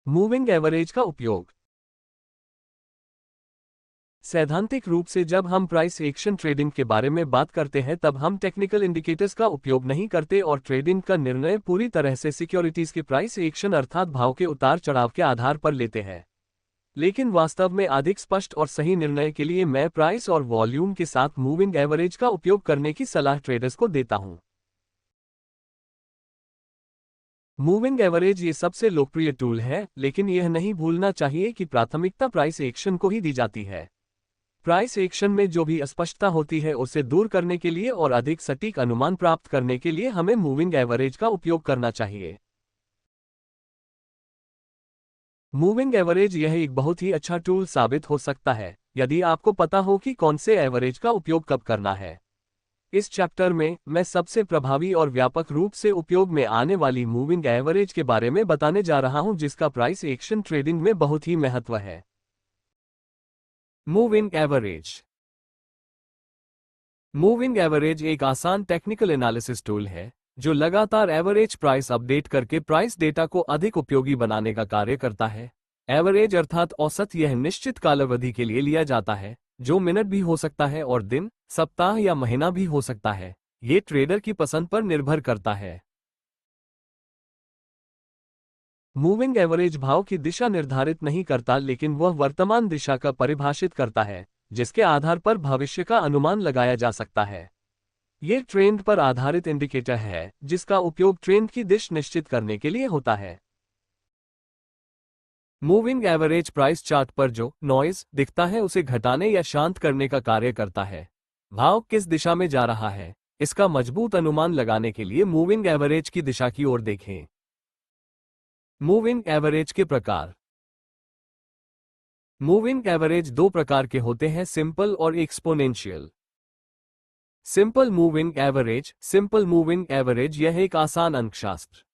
Moving average का उपयोग। सैद्धांतिक रूप से जब हम प्राइस एक्शन ट्रेडिंग के बारे में बात करते हैं तब हम टेक्निकल इंडिकेटर्स का उपयोग नहीं करते और ट्रेडिंग का निर्णय पूरी तरह से सिक्योरिटीज के प्राइस एक्शन अर्थात भाव के उतार चढ़ाव के आधार पर लेते हैं। लेकिन वास्तव में अधिक स्पष्ट और सही निर्णय के लिए मैं प्राइस और वॉल्यूम के साथ मूविंग एवरेज का उपयोग करने की सलाह ट्रेडर्स को देता हूं। मूविंग एवरेज ये सबसे लोकप्रिय टूल है, लेकिन यह नहीं भूलना चाहिए कि प्राथमिकता प्राइस एक्शन को ही दी जाती है। प्राइस एक्शन में जो भी अस्पष्टता होती है उसे दूर करने के लिए और अधिक सटीक अनुमान प्राप्त करने के लिए हमें मूविंग एवरेज का उपयोग करना चाहिए। मूविंग एवरेज यह एक बहुत ही अच्छा टूल साबित हो सकता है यदि आपको पता हो कि कौन से एवरेज का उपयोग कब करना है। इस चैप्टर में मैं सबसे प्रभावी और व्यापक रूप से उपयोग में आने वाली मूविंग एवरेज के बारे में बताने जा रहा हूं जिसका प्राइस एक्शन ट्रेडिंग में बहुत ही महत्व है। Moving average. मूविंग एवरेज एक आसान टेक्निकल एनालिसिस टूल है जो लगातार एवरेज प्राइस अपडेट करके प्राइस डेटा को अधिक उपयोगी बनाने का कार्य करता है। एवरेज अर्थात औसत यह निश्चित कालावधि के लिए लिया जाता है जो मिनट भी हो सकता है और दिन, सप्ताह या महीना भी हो सकता है। ये ट्रेडर की पसंद पर निर्भर करता है। मूविंग एवरेज भाव की दिशा निर्धारित नहीं करता, लेकिन वह वर्तमान दिशा का परिभाषित करता है जिसके आधार पर भविष्य का अनुमान लगाया जा सकता है। ये ट्रेंड पर आधारित इंडिकेटर है जिसका उपयोग ट्रेंड की दिशा निश्चित करने के लिए होता है। मूविंग एवरेज प्राइस चार्ट पर जो नॉइज दिखता है उसे घटाने या शांत करने का कार्य करता है। भाव किस दिशा में जा रहा है इसका मजबूत अनुमान लगाने के लिए मूविंग एवरेज की दिशा की ओर देखें। मूविंग एवरेज के प्रकार। मूविंग एवरेज दो प्रकार के होते हैं, सिंपल और एक्सपोनेंशियल। सिंपल मूविंग एवरेज यह एक आसान अंकशास्त्र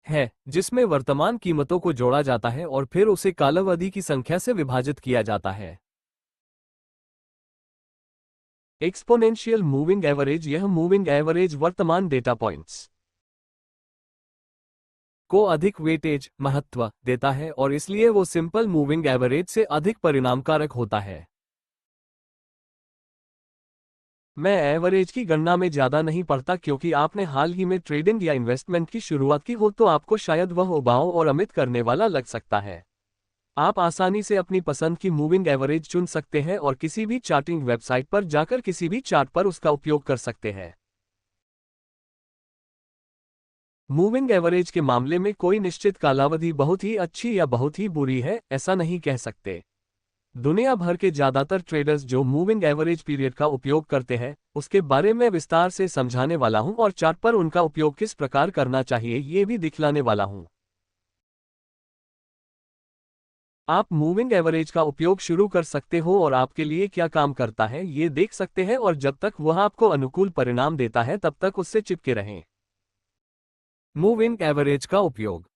है जिसमें वर्तमान कीमतों को जोड़ा जाता है और फिर उसे कालावधि की संख्या से विभाजित किया जाता है। एक्सपोनेंशियल मूविंग एवरेज यह मूविंग एवरेज वर्तमान डेटा पॉइंट्स को अधिक वेटेज महत्व देता है और इसलिए वो सिंपल मूविंग एवरेज से अधिक परिणामकारक होता है। मैं एवरेज की गणना में ज्यादा नहीं पड़ता क्योंकि आपने हाल ही में ट्रेडिंग या इन्वेस्टमेंट की शुरुआत की हो तो आपको शायद वह उबाऊ और अमित करने वाला लग सकता है। आप आसानी से अपनी पसंद की मूविंग एवरेज चुन सकते हैं और किसी भी चार्टिंग वेबसाइट पर जाकर किसी भी चार्ट पर उसका उपयोग कर सकते हैं। मूविंग एवरेज के मामले में कोई निश्चित कालावधि बहुत ही अच्छी या बहुत ही बुरी है ऐसा नहीं कह सकते। दुनिया भर के ज्यादातर ट्रेडर्स जो मूविंग एवरेज पीरियड का उपयोग करते हैं उसके बारे में विस्तार से समझाने वाला हूं और चार्ट पर उनका उपयोग किस प्रकार करना चाहिए ये भी दिखलाने वाला हूं। आप मूविंग एवरेज का उपयोग शुरू कर सकते हो और आपके लिए क्या काम करता है ये देख सकते हैं और जब तक वह आपको अनुकूल परिणाम देता है तब तक उससे चिपके रहें। मूविंग एवरेज का उपयोग।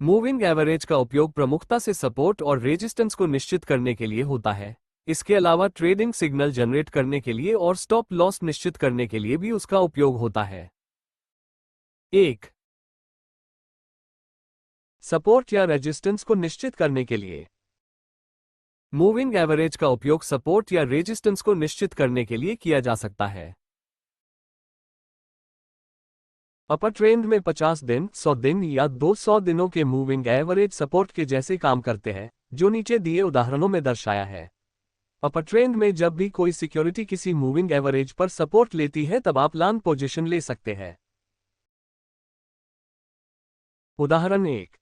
मूविंग एवरेज का उपयोग प्रमुखता से सपोर्ट और रेजिस्टेंस को निश्चित करने के लिए होता है। इसके अलावा ट्रेडिंग सिग्नल जनरेट करने के लिए और स्टॉप लॉस निश्चित करने के लिए भी उसका उपयोग होता है। एक, सपोर्ट या रेजिस्टेंस को निश्चित करने के लिए। मूविंग एवरेज का उपयोग सपोर्ट या रेजिस्टेंस को निश्चित करने के लिए किया जा सकता है। अपर ट्रेंड में 50 दिन, 100 दिन या 200 दिनों के मूविंग एवरेज सपोर्ट के जैसे काम करते हैं जो नीचे दिए उदाहरणों में दर्शाया है। अपर ट्रेंड में जब भी कोई सिक्योरिटी किसी मूविंग एवरेज पर सपोर्ट लेती है तब आप लॉन्ग पोजीशन ले सकते हैं। उदाहरण 1,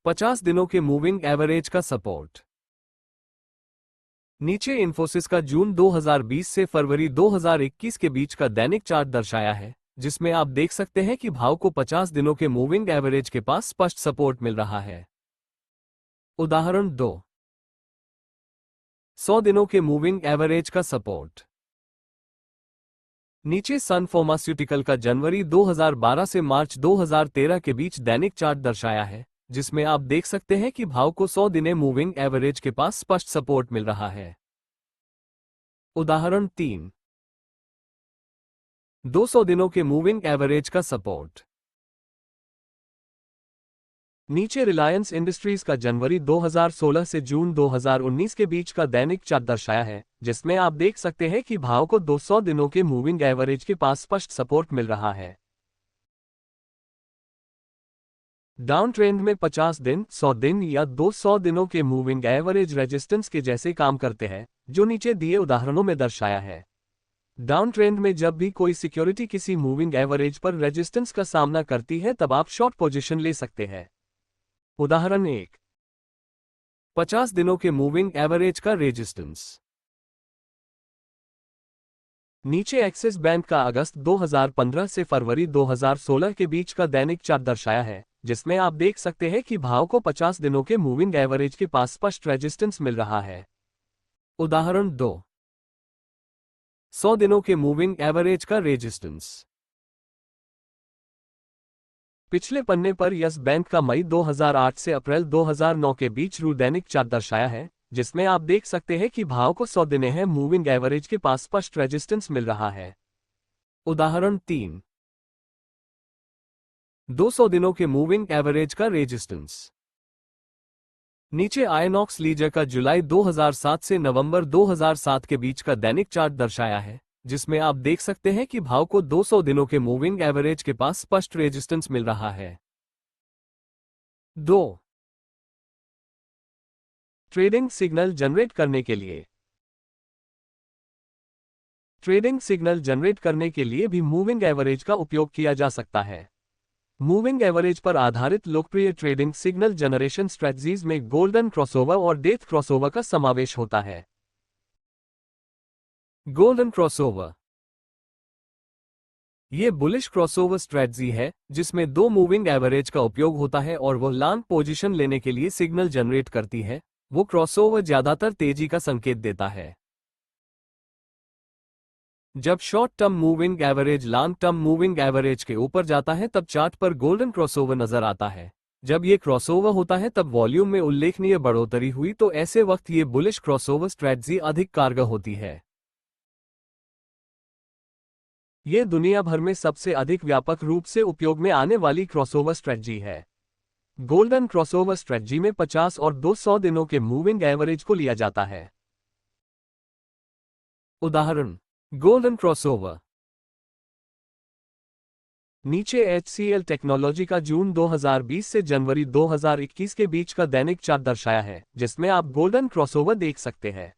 50 दिनों के मूविंग एवरेज का सपोर्ट। नीचे इन्फोसिस का जून 2020 से फरवरी 2021 के बीच का दैनिक चार्ट दर्शाया है जिसमें आप देख सकते हैं कि भाव को 50 दिनों के मूविंग एवरेज के पास स्पष्ट सपोर्ट मिल रहा है। उदाहरण 2, 100 दिनों के मूविंग एवरेज का सपोर्ट। नीचे सन फार्मास्यूटिकल का जनवरी 2012 से मार्च 2013 के बीच दैनिक चार्ट दर्शाया है जिसमें आप देख सकते हैं कि भाव को 100 दिने मूविंग एवरेज के पास स्पष्ट सपोर्ट मिल रहा है। उदाहरण 3, 200 दिनों के मूविंग एवरेज का सपोर्ट। नीचे रिलायंस इंडस्ट्रीज का जनवरी 2016 से जून 2019 के बीच का दैनिक चार्ट दर्शाया है, जिसमें आप देख सकते हैं कि भाव को 200 दिनों के मूविंग एवरेज के पास स्पष्ट सपोर्ट मिल रहा है। डाउन ट्रेंड में 50 दिन, 100 दिन या 200 दिनों के मूविंग एवरेज रेजिस्टेंस के जैसे काम करते हैं, जो नीचे दिए उदाहरणों में दर्शाया है। डाउन ट्रेंड में जब भी कोई सिक्योरिटी किसी मूविंग एवरेज पर रेजिस्टेंस का सामना करती है तब आप शॉर्ट पोजीशन ले सकते हैं। उदाहरण 1, 50 दिनों के मूविंग एवरेज का रेजिस्टेंस। नीचे एक्सिस बैंक का अगस्त 2015 से फरवरी 2016 के बीच का दैनिक चार्ट दर्शाया है, जिसमें आप देख सकते हैं कि भाव को 50 दिनों के मूविंग एवरेज के पास स्पष्ट रेजिस्टेंस मिल रहा है। उदाहरण 2, 100 दिनों के मूविंग एवरेज का रेजिस्टेंस। पिछले पन्ने पर यस बैंक का मई 2008 से अप्रैल 2009 के बीच रू दैनिक चार्ट दर्शाया है, जिसमें आप देख सकते हैं कि भाव को 100 दिने हैं मूविंग एवरेज के पास स्पष्ट रेजिस्टेंस मिल रहा है। उदाहरण 3, 200 दिनों के मूविंग एवरेज का रेजिस्टेंस। नीचे आयनॉक्स लीजर का जुलाई 2007 से नवंबर 2007 के बीच का दैनिक चार्ट दर्शाया है, जिसमें आप देख सकते हैं कि भाव को 200 दिनों के मूविंग एवरेज के पास स्पष्ट रेजिस्टेंस मिल रहा है। 2. ट्रेडिंग सिग्नल जनरेट करने के लिए। ट्रेडिंग सिग्नल जनरेट करने के लिए भी मूविंग एवरेज का उपयोग किया जा सकता है। मूविंग एवरेज पर आधारित लोकप्रिय ट्रेडिंग सिग्नल जनरेशन स्ट्रेटजीज में गोल्डन क्रॉसओवर और डेथ क्रॉसओवर का समावेश होता है। गोल्डन क्रॉसओवर यह बुलिश क्रॉसओवर स्ट्रेटजी है जिसमें दो मूविंग एवरेज का उपयोग होता है और वो लॉन्ग पोजीशन लेने के लिए सिग्नल जनरेट करती है। वो क्रॉसओवर ज्यादातर तेजी का संकेत देता है। जब short term moving average long term moving average के ऊपर जाता है तब चार्ट पर गोल्डन क्रॉसओवर नजर आता है। जब ये क्रॉसओवर होता है तब वॉल्यूम में उल्लेखनीय बढ़ोतरी हुई तो ऐसे वक्त ये बुलिश क्रॉसओवर स्ट्रेटजी अधिक कारगर होती है। यह दुनिया भर में सबसे अधिक व्यापक रूप से उपयोग में आने वाली क्रॉसओवर स्ट्रेटजी है। गोल्डन क्रॉसओवर स्ट्रेटजी में 50 और 200 दिनों के मूविंग एवरेज को लिया जाता है। उदाहरण, गोल्डन क्रॉसओवर। नीचे HCL टेक्नोलॉजी का जून 2020 से जनवरी 2021 के बीच का दैनिक चार्ट दर्शाया है, जिसमें आप गोल्डन क्रॉसओवर देख सकते हैं।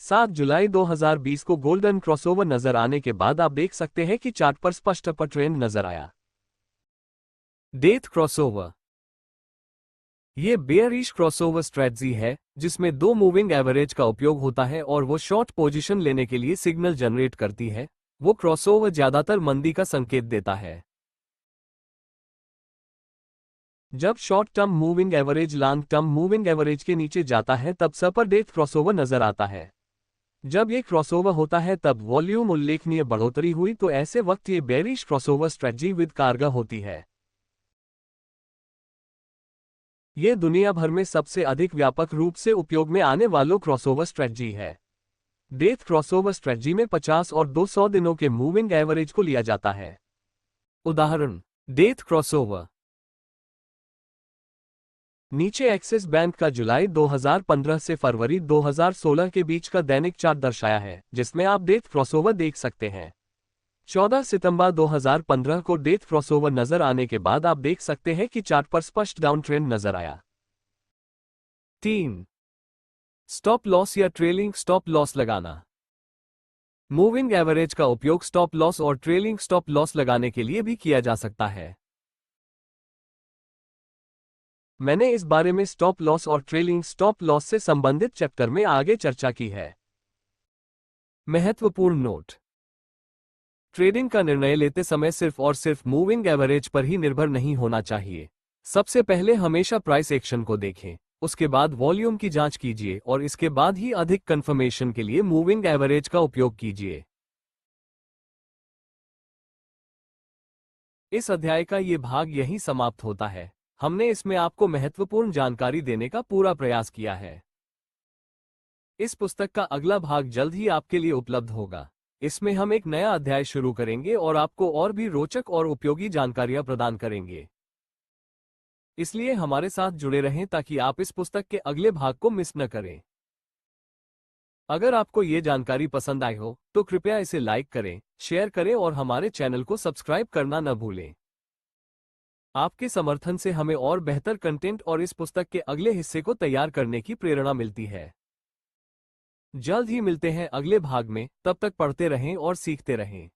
7 जुलाई 2020 को गोल्डन क्रॉसओवर नजर आने के बाद आप देख सकते हैं कि चार्ट पर स्पष्ट अपर ट्रेंड नजर आया। डेथ क्रॉसओवर यह बेयरिश क्रॉसओवर स्ट्रेटजी है जिसमें दो मूविंग एवरेज का उपयोग होता है और वो शॉर्ट पोजीशन लेने के लिए सिग्नल जनरेट करती है। वो क्रॉसओवर ज्यादातर मंदी का संकेत देता है। जब short term moving average long term moving average के नीचे जाता है तब सपर डेथ क्रॉसओवर नजर आता है। जब यह क्रॉसओवर होता है तब वॉल्यूम उल्लेखनीय बढ़ोतरी हुई तो ऐसे वक्त ये बेयरिश क्रॉसओवर स्ट्रेटजी विद कारगर होती है। यह दुनिया भर में सबसे अधिक व्यापक रूप से उपयोग में आने वालों क्रॉसओवर स्ट्रेटजी है। डेथ क्रॉसओवर स्ट्रेटजी में 50 और 200 दिनों के मूविंग एवरेज को लिया जाता है। उदाहरण, डेथ क्रॉसओवर। नीचे एक्सिस बैंक का जुलाई 2015 से फरवरी 2016 के बीच का दैनिक चार्ट दर्शाया है, जिसमें आप डेथ क्रॉसओवर देख सकते हैं। 14 सितंबर 2015 को डेथ क्रॉसओवर नजर आने के बाद आप देख सकते हैं कि चार्ट पर स्पष्ट डाउन ट्रेंड नजर आया। 3. स्टॉप लॉस या ट्रेलिंग स्टॉप लॉस लगाना। मूविंग एवरेज का उपयोग स्टॉप लॉस और ट्रेलिंग स्टॉप लॉस लगाने के लिए भी किया जा सकता है। मैंने इस बारे में स्टॉप लॉस और ट्रेलिंग स्टॉप लॉस से संबंधित चैप्टर में आगे चर्चा की है। महत्वपूर्ण नोट: ट्रेडिंग का निर्णय लेते समय सिर्फ और सिर्फ मूविंग एवरेज पर ही निर्भर नहीं होना चाहिए। सबसे पहले हमेशा प्राइस एक्शन को देखें, उसके बाद वॉल्यूम की जांच कीजिए और इसके बाद ही अधिक कंफर्मेशन के लिए मूविंग एवरेज का उपयोग कीजिए। इस अध्याय का ये भाग यहीं समाप्त होता है। हमने इसमें आपको महत्वपूर्ण जानकारी देने का पूरा प्रयास किया है। इस पुस्तक का अगला भाग जल्द ही आपके लिए उपलब्ध होगा। इसमें हम एक नया अध्याय शुरू करेंगे और आपको और भी रोचक और उपयोगी जानकारियां प्रदान करेंगे। इसलिए हमारे साथ जुड़े रहें ताकि आप इस पुस्तक के अगले भाग को मिस न करें। अगर आपको ये जानकारी पसंद आई हो तो कृपया इसे लाइक करें, शेयर करें और हमारे चैनल को सब्सक्राइब करना न भूलें। आपके समर्थन से हमें और बेहतर कंटेंट और इस पुस्तक के अगले हिस्से को तैयार करने की प्रेरणा मिलती है। जल्द ही मिलते हैं अगले भाग में, तब तक पढ़ते रहें और सीखते रहें।